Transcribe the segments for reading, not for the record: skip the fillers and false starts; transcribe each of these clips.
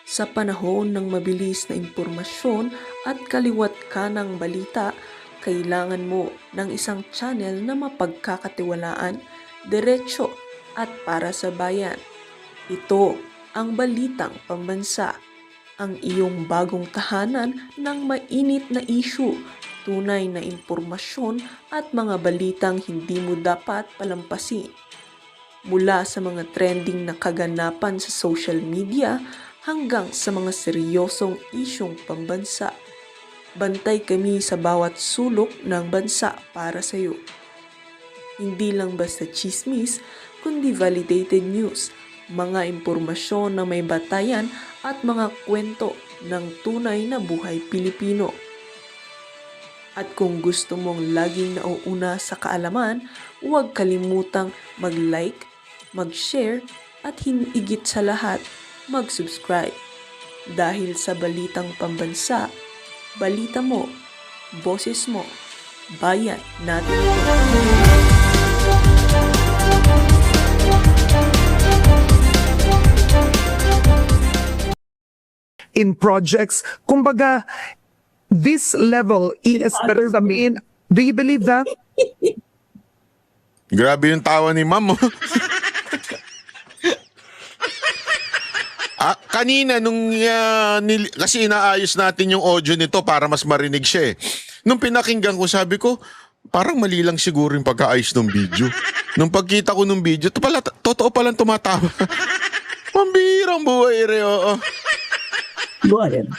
Sa panahon ng mabilis na impormasyon at kaliwat kanang balita, kailangan mo ng isang channel na mapagkakatiwalaan, diretsyo at para sa bayan. Ito ang Balitang Pambansa, ang iyong bagong tahanan ng mainit na issue, tunay na impormasyon at mga balitang hindi mo dapat palampasin. Mula sa mga trending na kaganapan sa social media hanggang sa mga seryosong isyong pambansa. Bantay kami sa bawat sulok ng bansa para sa iyo. Hindi lang basta chismis, kundi validated news, mga impormasyon na may batayan at mga kwento ng tunay na buhay Pilipino. At kung gusto mong laging nauuna sa kaalaman, huwag kalimutang mag-like, mag-share at higit sa lahat, mag-subscribe. Dahil sa Balitang Pambansa, balita mo, boses mo, bayan natin ito. In projects, kumbaga, this level is better than me. Do you believe that? Grabe yung tawa ni ma'am. Kanina, kasi inaayos natin yung audio nito para mas marinig siya eh. Nung pinakinggan ko, sabi ko, parang mali lang siguro yung pagkaayos ng video. Nung pagkita ko ng video, totoo palang tumatawa. Pambihirang buhay rin, oo. Go ahead.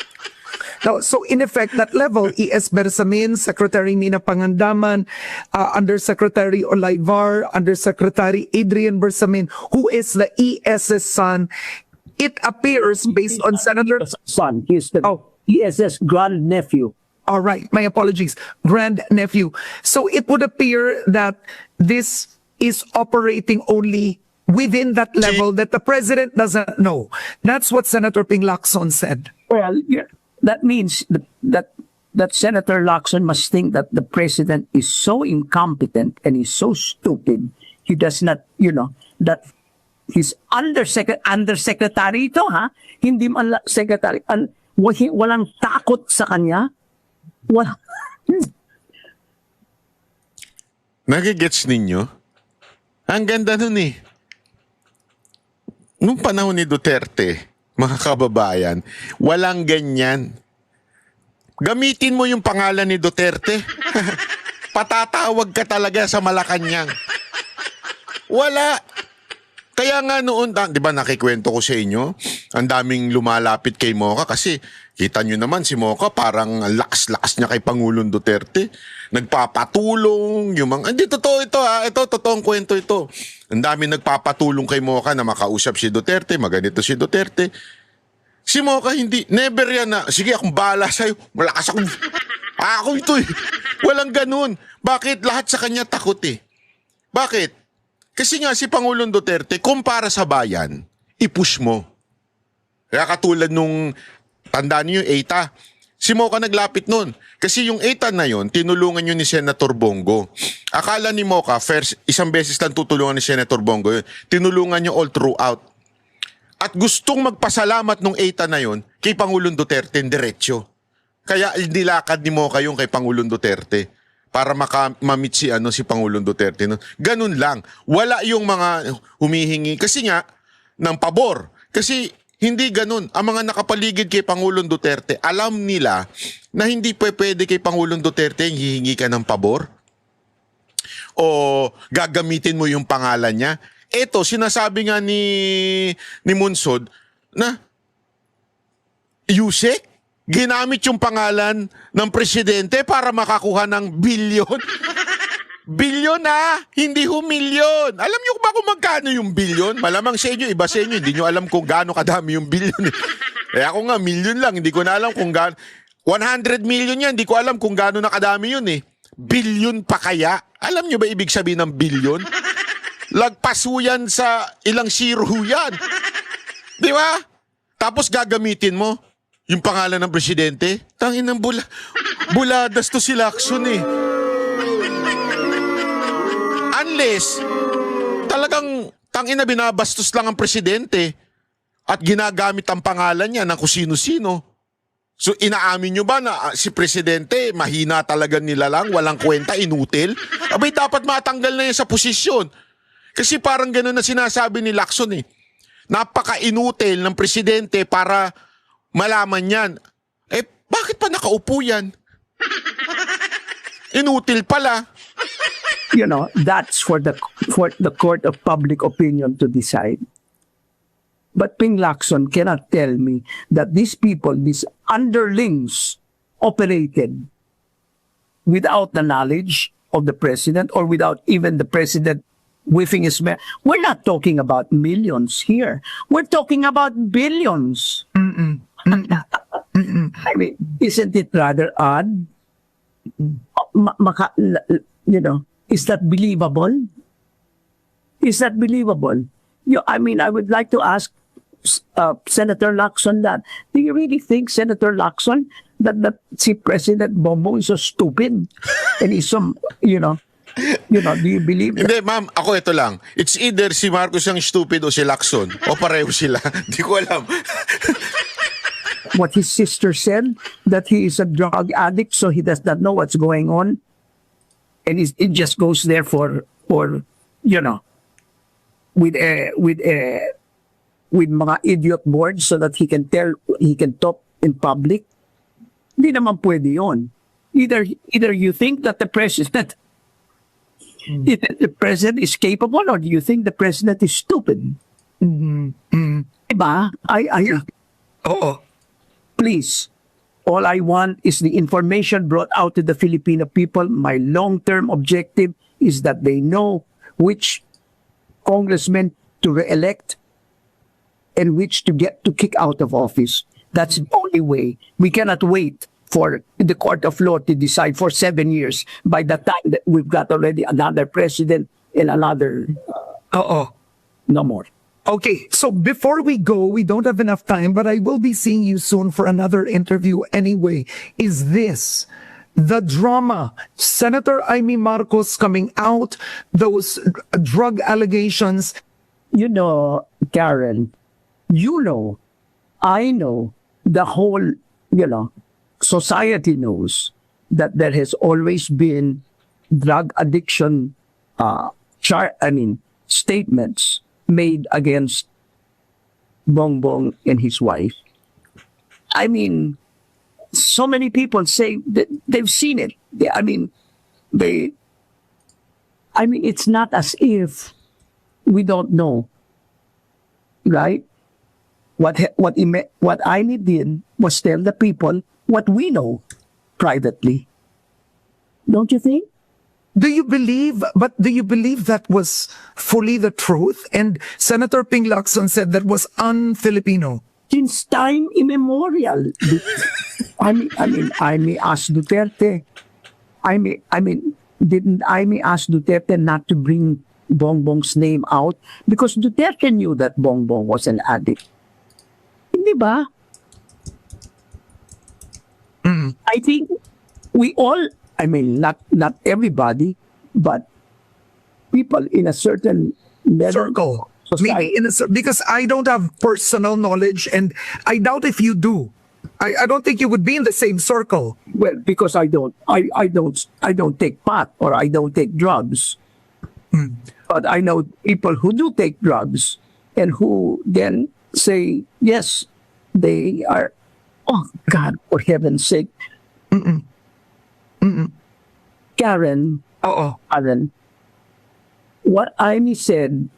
Now, so in effect, that level, E.S. Bersamin, Secretary Nina Pangandaman, Undersecretary Olayvar, Undersecretary Adrian Bersamin, who is the ES's son, it appears based on Senator... Son, he's the ESS grandnephew. All right, my apologies, grandnephew. So it would appear that this is operating only within that level that the president doesn't know. That's what Senator Ping Lacson said. Well, yeah, that means that Senator Lacson must think that the president is so incompetent and is so stupid. He does not, that his undersecretary ito, ha? Hindi man secretary. Walang takot sa kanya. Nagigets ninyo? Ang ganda nun eh. Nung panahon ni Duterte, mga kababayan, walang ganyan. Gamitin mo yung pangalan ni Duterte. Patatawag ka talaga sa Malacanang. Wala. Kaya nga noon, di ba nakikwento ko sa inyo, ang daming lumalapit kay Mocha kasi kita nyo naman si Mocha parang lakas-lakas niya kay Pangulong Duterte. Nagpapatulong, yung mga, hindi totoo ito ha, ito totoong kwento ito. Ang daming nagpapatulong kay Mocha na makausap si Duterte, maganito si Duterte. Si Mocha hindi, never yan na, sige akong bahala sa'yo, malakas akong, ako ito eh. Walang ganun. Bakit? Lahat sa kanya takot eh. Bakit? Kasi nga si Pangulong Duterte, kumpara sa bayan, i-push mo. Kaya katulad nung, tandaan niyo yung ETA, si Mocha naglapit nun. Kasi yung ETA na yon tinulungan yun ni Senator Bongo. Akala ni Mocha, first, isang beses lang tutulungan ni Senator Bongo yun. Tinulungan niya all throughout. At gustong magpasalamat nung ETA na yon kay Pangulong Duterte in diretsyo. Kaya nilakad ni Mocha yung kay Pangulong Duterte para mamit si Pangulong Duterte. No? Ganun lang. Wala yung mga humihingi. Kasi nga, ng pabor. Kasi hindi ganun. Ang mga nakapaligid kay Pangulong Duterte, alam nila na hindi pwede kay Pangulong Duterte yung hihingi ka ng pabor o gagamitin mo yung pangalan niya. Ito, sinasabi nga ni Munsod na Yusek, ginamit yung pangalan ng presidente para makakuha ng bilyon. Bilyon na, hindi milyon. Alam niyo ba kung magkano yung bilyon? Malamang sa inyo, iba sa inyo, hindi niyo alam kung gaano kadami yung bilyon. Eh ako nga, milyon lang, hindi ko na alam kung gaano. 100 million yan, hindi ko alam kung gaano na kadami yun eh. Bilyon pa kaya? Alam niyo ba ibig sabihin ng bilyon? Lagpaso yan sa ilang zero yan. Di ba? Tapos gagamitin mo yung pangalan ng presidente. Tangin ng buladas to si Lacson eh. Unless, talagang tangin na binabastos lang ang presidente. At ginagamit ang pangalan niya ng kung sino-sino. So inaamin nyo ba na si Presidente mahina talaga nila lang, walang kwenta, inutil? Abay dapat matanggal na yan sa posisyon. Kasi parang gano'n na sinasabi ni Lacson eh. Napaka-inutil ng Presidente para malaman yan. Eh bakit pa nakaupo yan? Inutil pala. You know, that's for the court of public opinion to decide. But Ping Lacson cannot tell me that these people, these underlings, operated without the knowledge of the president or without even the president whiffing his mail. We're not talking about millions here. We're talking about billions. I mean, isn't it rather odd? You know, is that believable? Is that believable? I mean, I would like to ask Senator Lacson that. Do you really think, Senator Lacson, that si President Bongbong is so stupid? And he's some, do you believe that? Hindi, ma'am, ako ito lang. It's either si Marcos ang stupid o si Lacson. O pareho sila. Di ko alam. What his sister said, that he is a drug addict, so he does not know what's going on. And it just goes there for with mga idiot boards so that he can talk in public. Hindi naman pwede yun. Either you think that the president is capable, or do you think the president is stupid? Diba? Oo. Please, all I want is the information brought out to the Filipino people. My long-term objective is that they know which congressmen to re-elect and which to kick out of office. That's the only way. We cannot wait for the court of law to decide for 7 years by the time that we've got already another president and another Oo. no more. Okay, so before we go, we don't have enough time, but I will be seeing you soon for another interview anyway. Is this the drama? Senator Amy Marcos coming out, those drug allegations. You know, Karen, I know, the whole, society knows that there has always been drug addiction, statements made against Bongbong and his wife. I mean, so many people say that they've seen it. It's not as if we don't know, right? What Amy did was tell the people what we know privately. Don't you think? Do you believe that was fully the truth? And Senator Ping Lacson said that was un-Filipino. Since time immemorial. Amy asked Duterte. Didn't Amy ask Duterte not to bring Bongbong's name out? Because Duterte knew that Bongbong was an addict. Hindi ba? I think we all, not everybody, but people in a certain Circle. society. Maybe because I don't have personal knowledge, and I doubt if you do. I don't think you would be in the same circle. Well, because I don't take pot or I don't take drugs. But I know people who do take drugs and who then say, yes, they are, oh God, for heaven's sake. Karen, Oo. Karen, what Amy said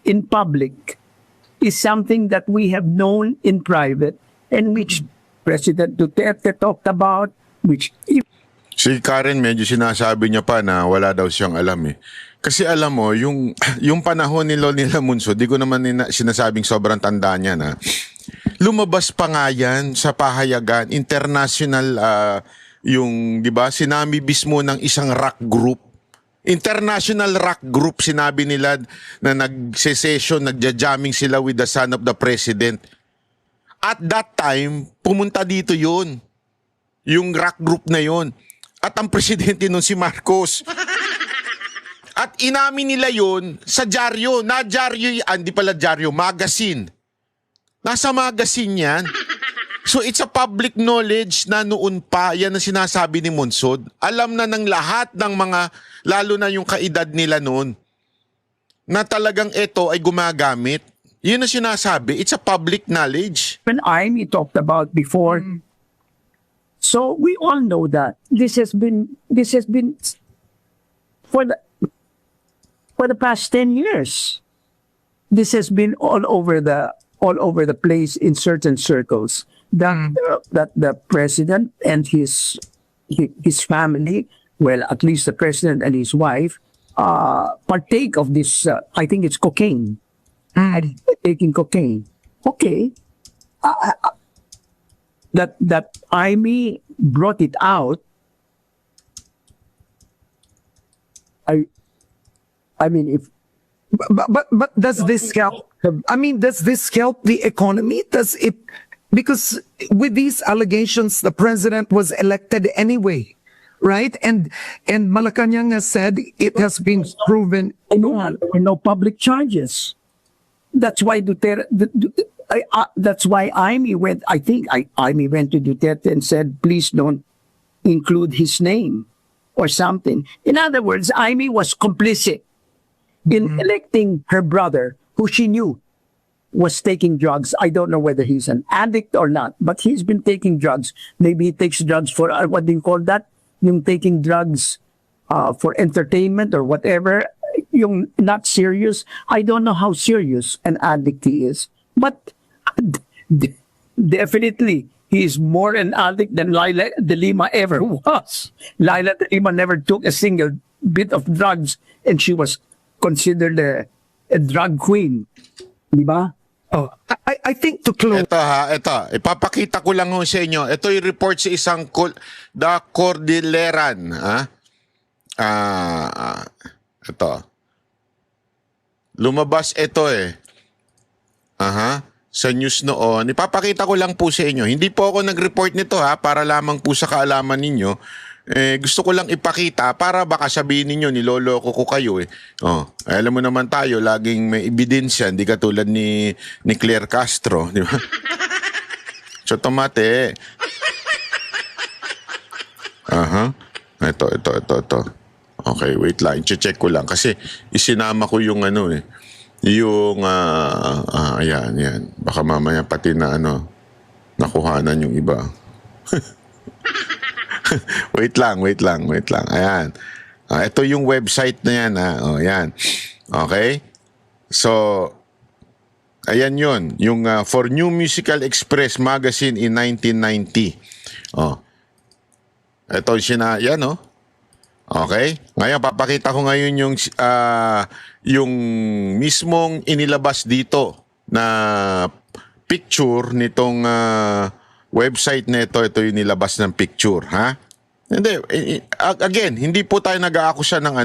in public is something that we have known in private and which President Duterte talked about, which Si Karen medyo sinasabi niya pa na wala daw siyang alam eh. Kasi alam mo, yung panahon ni Lonila Munso, di ko naman sinasabing sobrang tanda niya na lumabas pa nga yan sa pahayagan, international, di ba, sinami mismo ng isang rock group. International rock group, sinabi nila na nag-session, nagja-jamming sila with the son of the president. At that time, pumunta dito yun. Yung rock group na yun. At ang presidente nun si Marcos. At inamin nila yun sa dyaryo. Na dyaryo, hindi pala dyaryo, magazine. Nasa magazine yan. So it's a public knowledge na noon pa, yan ang sinasabi ni Monsod. Alam na ng lahat ng mga, lalo na yung kaedad nila noon, na talagang ito ay gumagamit. Yun ang sinasabi. It's a public knowledge. When Amy talked about before. So we all know that this has been for the past 10 years. This has been all over the place in certain circles. That the president and his family, well, at least the president and his wife, partake of this. I think it's cocaine. And taking cocaine. Okay. That Amy brought it out. I mean, if But does this help? I mean, does this help the economy? Does it? Because with these allegations, the president was elected anyway, right? And Malacanang has said it has been proven. there were no public charges. That's why that's why Amy went. I think Amy went to Duterte and said, "Please don't include his name," or something. In other words, Amy was complicit in electing her brother, who she knew was taking drugs. I don't know whether he's an addict or not, but he's been taking drugs. Maybe he takes drugs for, what do you call that? Yung taking drugs for entertainment or whatever. Yung not serious. I don't know how serious an addict he is. But definitely, he is more an addict than Laila de Lima ever was. Laila de Lima never took a single bit of drugs, and she was considered a drug queen. Di ba? Oh, I think to close. Ito. Ipapakita ko lang ho sa inyo. Ito yung report sa isang The Cordilleran. Ito. Lumabas ito eh. Sa news noon. Ipapakita ko lang po sa inyo. Hindi po ako nag-report nito para lamang po sa kaalaman ninyo. Gusto ko lang ipakita para baka sabihin ninyo, niloloko ko kayo eh. Alam mo naman tayo, laging may ebidensya, hindi katulad ni Claire Castro, di ba? So, tomate. Ito. Okay, wait lang. Check ko lang. Kasi isinama ko yung ayan. Baka mamaya pati na nakuhanan yung iba. Wait lang. Ayan. Ito yung website na yan. Yan. Okay? So, ayan yun. Yung For New Musical Express magazine in 1990. Ito yan, Okay? Ngayon, papakita ko ngayon yung mismong inilabas dito na picture nitong website na ito yung nilabas ng picture, ha? Hindi, again, hindi po tayo nag-aakusa ng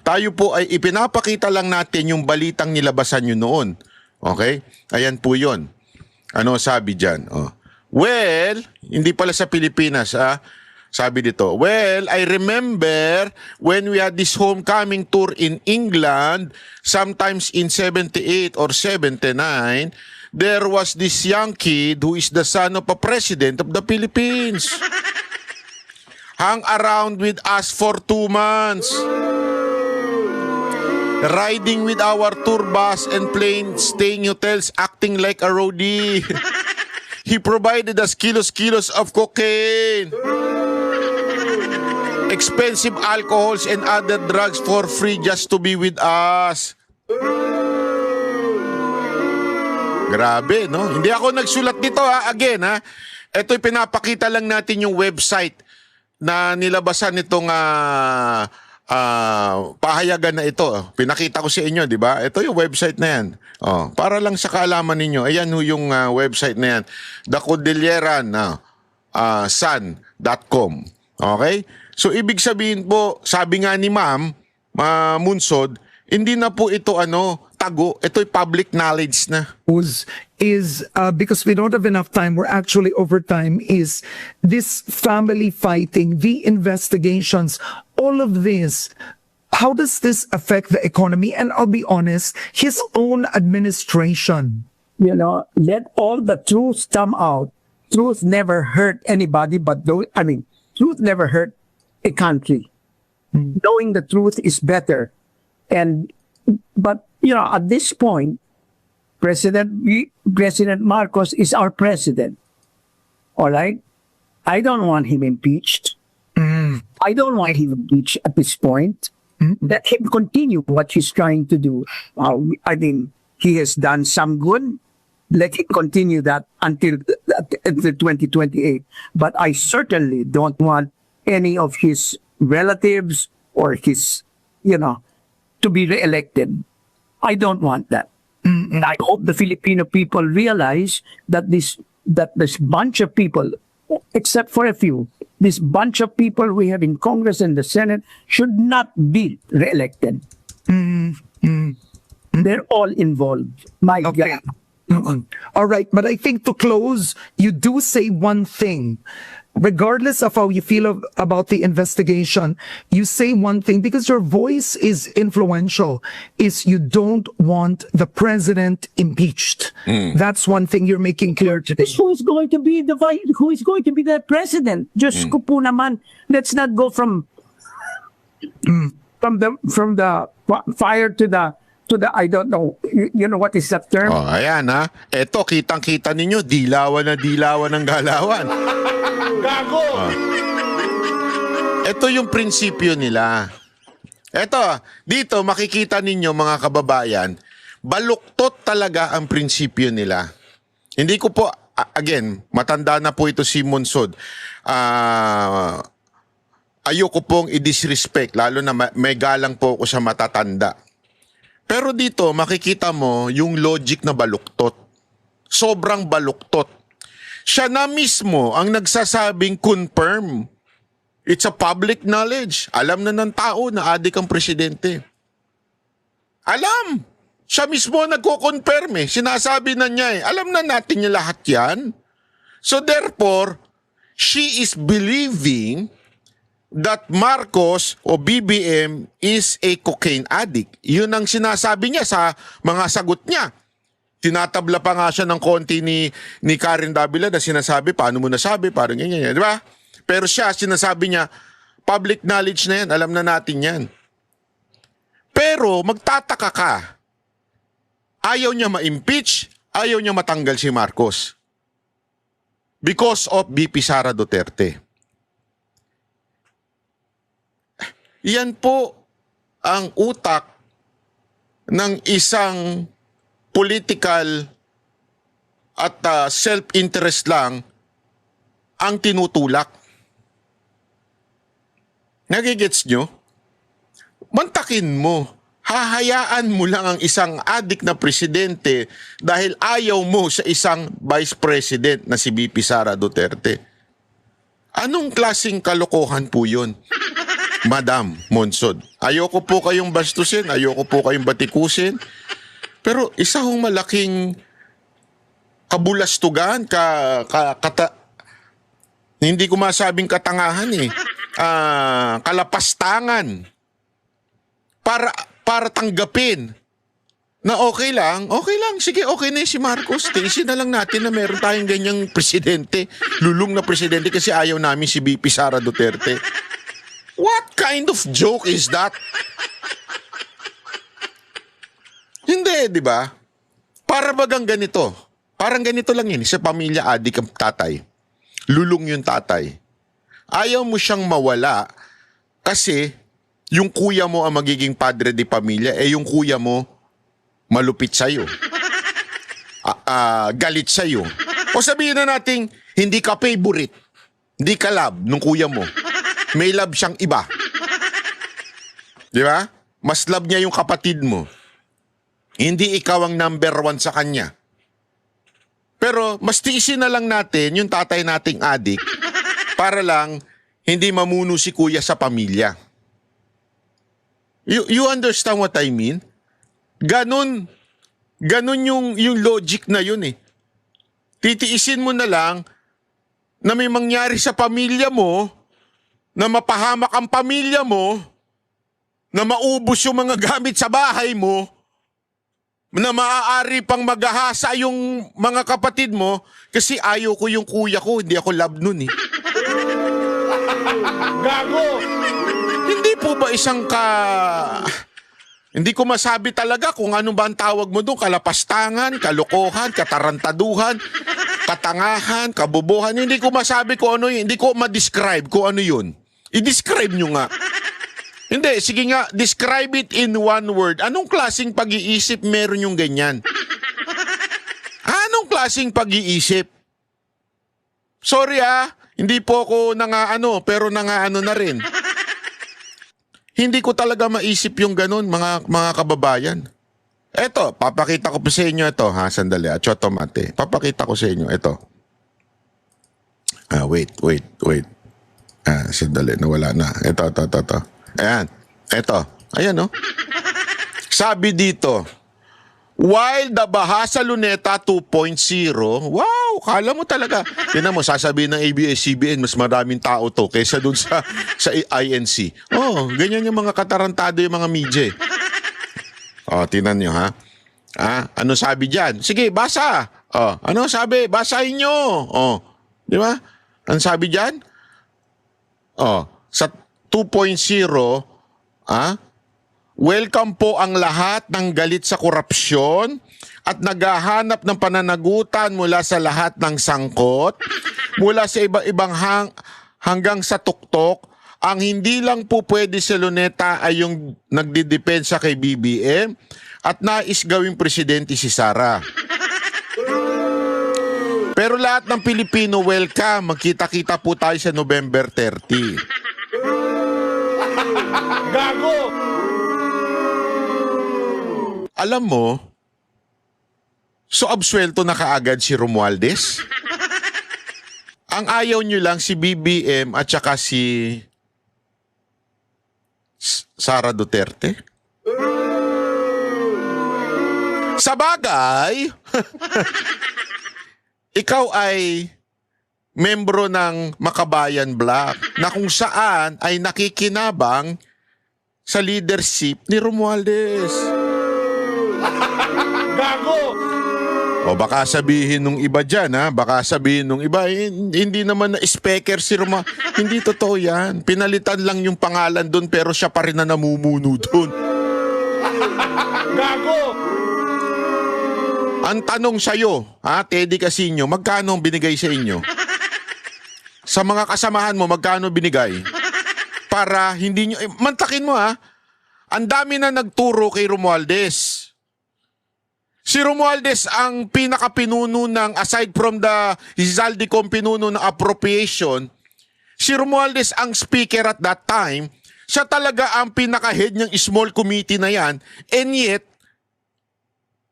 Tayo po ay ipinapakita lang natin yung balitang nilabasan nyo noon. Okay? Ayan po yun. Ano sabi dyan? Well, hindi pala sa Pilipinas, Sabi dito, well, I remember when we had this homecoming tour in England, sometimes in 78 or 79, there was this young kid who is the son of a president of the Philippines. Hung around with us for 2 months. Riding with our tour bus and staying hotels, acting like a roadie. He provided us kilos of cocaine, expensive alcohols and other drugs for free just to be with us. Grabe, no? Hindi ako nagsulat dito, Again, Ito'y pinapakita lang natin yung website na nilabasan nitong pahayagan na ito. Pinakita ko sa inyo, di ba? Ito yung website na yan. Para lang sa kaalaman ninyo. Ayan yung website na yan. The Cordilleran Sun.com. Okay? So, ibig sabihin po, sabi nga ni Ma'am Munsod, hindi na po ito tago. Ito'y public knowledge na. Is because we don't have enough time, we're actually over time, is this family fighting, the investigations, all of this, how does this affect the economy? And I'll be honest, his own administration, let all the truth come out. Truth never hurt anybody, truth never hurt a country. Knowing the truth is better. But at this point, President Marcos is our president. All right? I don't want him impeached. I don't want him impeached at this point. Let him continue what he's trying to do. He has done some good. Let him continue that until 2028. But I certainly don't want any of his relatives or his, to be reelected. I don't want that. And I hope the Filipino people realize that this bunch of people, except for a few, this bunch of people we have in Congress and the Senate should not be reelected. They're all involved. My Okay. God. All right, but I think to close, you do say one thing. Regardless of how you feel about the investigation, you say one thing because your voice is influential, is you don't want the president impeached. That's one thing you're making clear today. Who is going to be the president? Just ko po naman. Let's not go from the fire to the I don't know. You know what is that term? Oh, ayan ha. Eto, kitang-kita ninyo, dilawan ng galawan. Gago! Ito yung prinsipyo nila. Eto, dito makikita ninyo mga kababayan, baluktot talaga ang prinsipyo nila. Hindi ko po, again, matanda na po ito si Monsod. Ayoko pong i-disrespect, lalo na may galang po ako sa matatanda. Pero dito, makikita mo yung logic na baluktot. Sobrang baluktot. Siya na mismo ang nagsasabing confirm. It's a public knowledge. Alam na ng tao na adik ang presidente. Alam! Siya mismo nagko-confirm eh. Sinasabi na niya eh. Alam na natin niya lahat yan. So therefore, she is believing that Marcos o BBM is a cocaine addict. Yun ang sinasabi niya sa mga sagot niya. Tinatabla pa nga siya ng konti ni Karen Davila na sinasabi, paano mo nasabi, parang ganyan, di ba? Pero siya, sinasabi niya, public knowledge na yan, alam na natin yan. Pero magtataka ka, ayaw niya ma-impeach, ayaw niya matanggal si Marcos. Because of VP Sara Duterte. Yan po ang utak ng isang political at self-interest lang ang tinutulak. Nagigets nyo? Mantakin mo. Hahayaan mo lang ang isang adik na presidente dahil ayaw mo sa isang vice president na si VP Sara Duterte. Anong klaseng kalokohan po yun? Madam Monsod, ayoko po kayong bastusin, ayoko po kayong batikusin, pero isa hong malaking kabulastugan, hindi ko masabing katangahan eh, kalapastangan, para tanggapin na okay lang, sige, okay na si Marcos, tiisin na lang natin na meron tayong ganyang presidente, lulong na presidente kasi ayaw namin si VP Sara Duterte. What kind of joke is that? Hindi, di ba? Para bagang ganito. Parang ganito lang yun. Sa pamilya, adik ang tatay. Lulong yung tatay. Ayaw mo siyang mawala kasi yung kuya mo ang magiging padre di pamilya, yung kuya mo malupit sa'yo. Galit sa'yo. O sabihin na natin, hindi ka favorite. Hindi ka love nung kuya mo. May love siyang iba. Di ba? Mas love niya yung kapatid mo. Hindi ikaw ang number 1 sa kanya. Pero mas tiisin na lang natin yung tatay nating adik para lang hindi mamuno si kuya sa pamilya. You understand what I mean? Ganon yung logic na yun eh. Titiisin mo na lang na may mangyari sa pamilya mo, na mapahamak ang pamilya mo, na maubos yung mga gamit sa bahay mo, na maaari pang maghahasa yung mga kapatid mo kasi ayaw ko yung kuya ko, hindi ako love nun eh. Gago! Hindi po ba hindi ko masabi talaga kung ano ba ang tawag mo doon, kalapastangan, kalokohan, katarantaduhan, katangahan, kabubuhan. Hindi ko masabi kung ano yun, hindi ko ma-describe kung ano yun. I-describe nyo nga. Hindi, sige nga, describe it in one word. Anong klaseng pag-iisip meron yung ganyan? Anong klaseng pag-iisip? Sorry hindi po ako pero nangaano na rin. Hindi ko talaga maisip yung ganun, mga kababayan. Eto, papakita ko pa sa inyo ito, sandali, Choto Mate. Papakita ko sa inyo ito. Wait. Sandali, nawala na. Ito. Ayan. Ito. Ayan, no? Sabi dito, while the Bahasa Luneta 2.0, wow, kala mo talaga. Tingnan mo, sasabihin ng ABS-CBN, mas maraming tao to kaysa dun sa INC. Ganyan yung mga katarantado yung mga media. Tingnan nyo, ha? Ano sabi dyan? Sige, basa. Ano sabi? Basahin nyo. Di ba? Ano sabi dyan? Sa 2.0, welcome po ang lahat ng galit sa korupsyon at naghahanap ng pananagutan mula sa lahat ng sangkot, mula sa iba-ibang hanggang sa tuktok. Ang hindi lang po pwede sa Luneta ay yung nagdidepensa kay BBM at nais gawing presidente si Sara. Pero lahat ng Pilipino welcome. Magkita-kita po tayo sa November 30. Gago! Alam mo, so absuelto na kaagad si Romualdez? Ang ayaw nyo lang si BBM at saka si Sara Duterte? Sa bagay, ikaw ay membro ng Makabayan Black na kung saan ay nakikinabang sa leadership ni Romualdez. Gago! Baka sabihin nung iba dyan, baka sabihin nung iba, hindi naman na speaker si Romualdez. Hindi totoo yan. Pinalitan lang yung pangalan doon pero siya pa rin na namumuno doon. Gago! Ang tanong sa'yo, Teddy Casino, magkano ang binigay sa inyo? Sa mga kasamahan mo, magkano binigay? Para hindi nyo, mantakin mo ang dami na nagturo kay Romualdez. Si Romualdez ang pinakapinuno ng, aside from the Zaldicom pinuno ng appropriation, si Romualdez ang speaker at that time, siya talaga ang pinaka-head ng small committee na yan, and yet,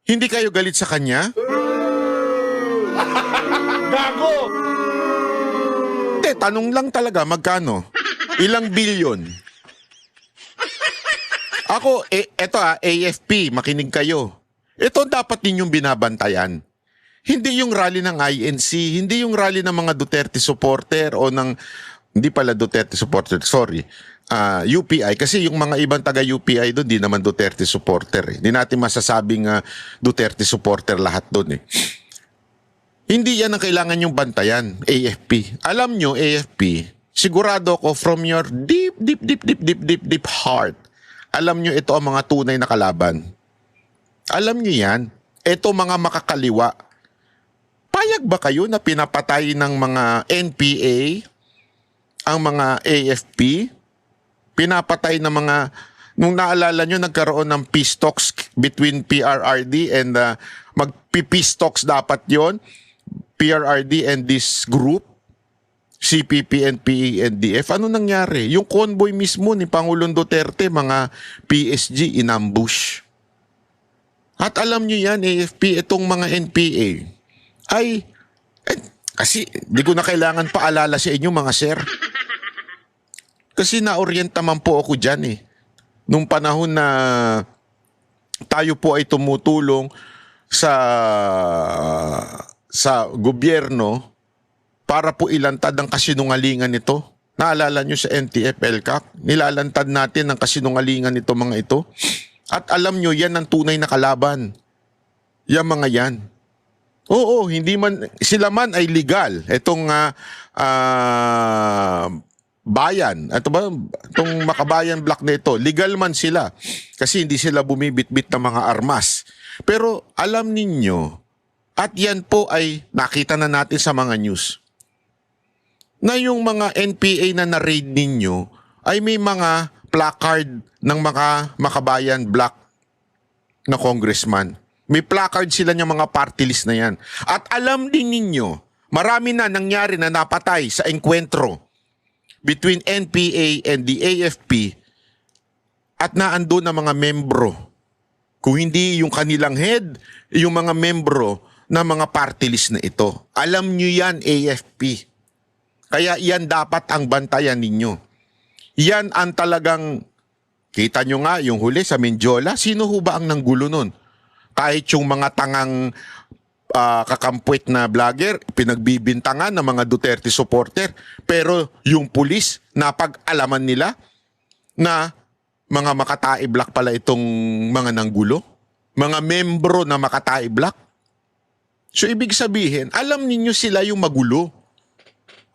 hindi kayo galit sa kanya? Gago! Hindi, tanong lang talaga, magkano? Ilang bilyon? Ako, eto AFP, makinig kayo. Ito dapat ninyong binabantayan. Hindi yung rally ng INC, hindi yung rally ng mga Duterte supporter o ng, hindi pala Duterte supporter, sorry, UPI. Kasi yung mga ibang taga-UPI doon, di naman Duterte supporter. Hindi natin masasabing Duterte supporter lahat doon. Hindi yan ang kailangan yung bantayan, AFP. Alam nyo, AFP, sigurado ko from your deep heart, alam nyo ito ang mga tunay na kalaban. Alam nyo yan, ito mga makakaliwa. Payag ba kayo na pinapatay ng mga NPA, ang mga AFP? Pinapatay ng mga, nung naalala nyo, nagkaroon ng peace talks between PRRD and mag-peace talks dapat yon, PRRD and this group, CPP and PENDF. Ano nangyari? Yung convoy mismo ni Pangulong Duterte, mga PSG, inambush. At alam nyo yan, AFP, itong mga NPA, kasi di ko na kailangan paalala sa inyo mga sir. Kasi na-orient naman po ako dyan nung panahon na tayo po ay tumutulong sa gobyerno para po ilantad ang kasinungalingan nito. Naalala nyo sa NTF-ELCAC? Nilalantad natin ang kasinungalingan nito mga ito. At alam nyo, yan ang tunay na kalaban. Yung mga yan. Oo, hindi man, sila man ay legal. Itong bayan, ito ba, itong Makabayan Black na ito, legal man sila. Kasi hindi sila bumibitbit ng mga armas. Pero alam ninyo, at yan po ay nakita na natin sa mga news, na yung mga NPA na na-raid ninyo ay may mga placard ng mga Makabayan Black na congressman. May placard sila ng mga party list na yan. At alam din ninyo, marami na nangyari na napatay sa enkwentro between NPA and the AFP at naandun ang mga membro. Kung hindi yung kanilang head, yung mga membro na mga party list na ito. Alam nyo yan, AFP. Kaya yan dapat ang bantayan ninyo. Yan ang talagang, kita nyo nga yung huli sa Mindiola, sino ho ba ang nanggulo nun? Kahit yung mga tangang kakampwet na vlogger, pinagbibintangan ng mga Duterte supporter. Pero yung pulis, napag-alaman nila na mga Makatae Black pala itong mga nanggulo. Mga membro na Makatae Black. So ibig sabihin, alam ninyo sila yung magulo.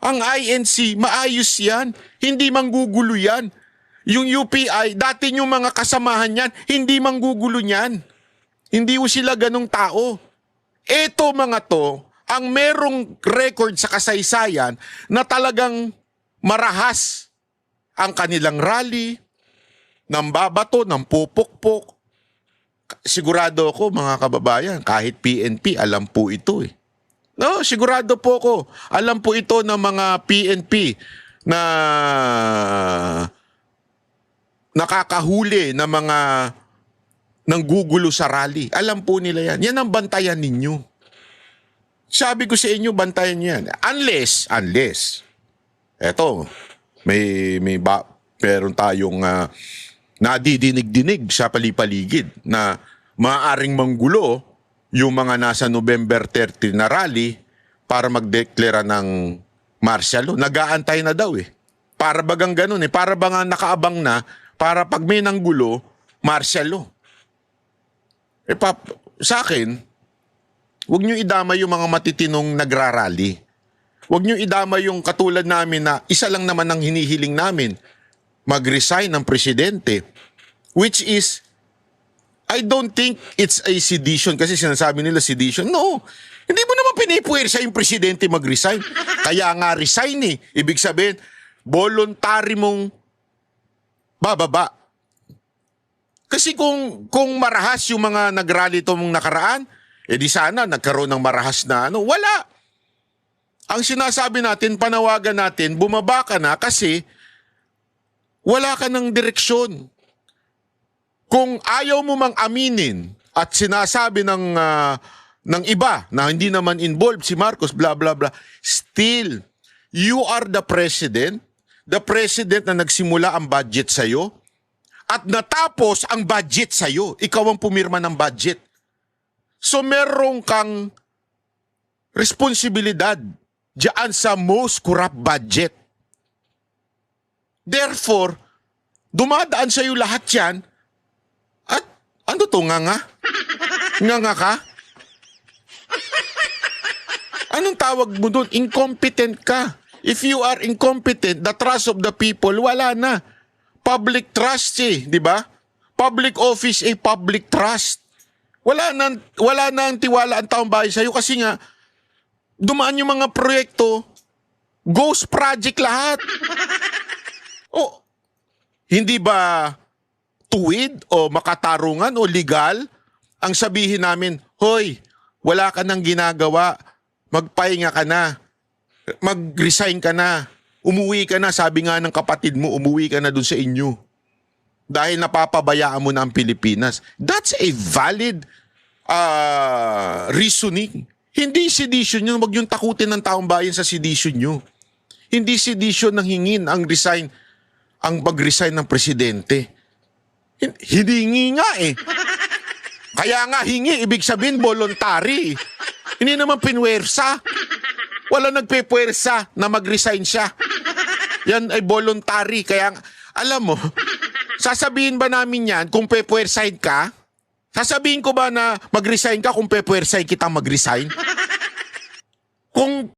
Ang INC, maayos yan. Hindi manggugulo yan. Yung UPI, dati yung mga kasamahan yan, hindi manggugulo yan. Hindi ko sila ganong tao. Eto mga to, ang merong record sa kasaysayan na talagang marahas ang kanilang rally, ng babato, ng pupukpok. Sigurado ako mga kababayan, kahit PNP, alam po ito eh. No, sigurado po ko. Alam po ito ng mga PNP na nakakahuli ng mga nanggugulo sa rally. Alam po nila yan. Yan ang bantayan ninyo. Sabi ko sa inyo, bantayan nyo yan. Unless, eto, meron tayong nadidinig-dinig sa palipaligid na maaaring manggulo yung mga nasa November 30 na rally para magdeklara ng martial law. Nag-aantay na daw eh. Para bagang ganun eh. Para bang nakaabang na para pag may nanggulo, martial law. Sa akin, huwag nyo idama yung mga matitinong nagrarally. Huwag nyo idama yung katulad namin na isa lang naman ang hinihiling namin, mag-resign ng presidente. Which is, I don't think it's a sedition kasi sinasabi nila sedition. No, hindi mo naman pinipuwersa yung presidente mag-resign. Kaya nga resign eh. Ibig sabihin, voluntary mong bababa. Kasi kung marahas yung mga nagrally itong nakaraan, di sana nagkaroon ng marahas na ano. Wala. Ang sinasabi natin, panawagan natin, bumaba ka na kasi wala ka ng direksyon. Kung ayaw mo mang aminin at sinasabi ng iba na hindi naman involved si Marcos, blah, blah, blah, still, you are the president na nagsimula ang budget sa'yo, at natapos ang budget sa'yo. Ikaw ang pumirma ng budget. So meron kang responsibilidad diyan sa most corrupt budget. Therefore, dumadaan sa'yo lahat yan. At ano to, nga? Nga ka? Anong tawag mo doon? Incompetent ka. If you are incompetent, the trust of the people, wala na. Public trust eh, di ba? Public office eh, public trust. Wala na ang tiwala ang taong bayan sa'yo kasi nga, dumaan yung mga proyekto, ghost project lahat. O, hindi ba tuwid o makatarungan o legal ang sabihin namin, hoy, wala ka nang ginagawa, magpahinga ka na, mag-resign ka na, umuwi ka na, sabi nga ng kapatid mo, umuwi ka na dun sa inyo. Dahil napapabayaan mo na ang Pilipinas. That's a valid reasoning. Hindi sedition yun. Huwag yung takutin ng taong bayan sa sedition nyo. Hindi sedition ng hingin ang mag-resign ng presidente. Hiningi nga eh. Kaya nga hingi, ibig sabihin voluntary. Hindi naman pinwersa. Wala nagpipwersa na mag-resign siya. Yan ay voluntary. Kaya alam mo, sasabihin ba namin yan kung pepwersahin ka? Sasabihin ko ba na mag-resign ka kung pepwersay kita mag-resign? Kung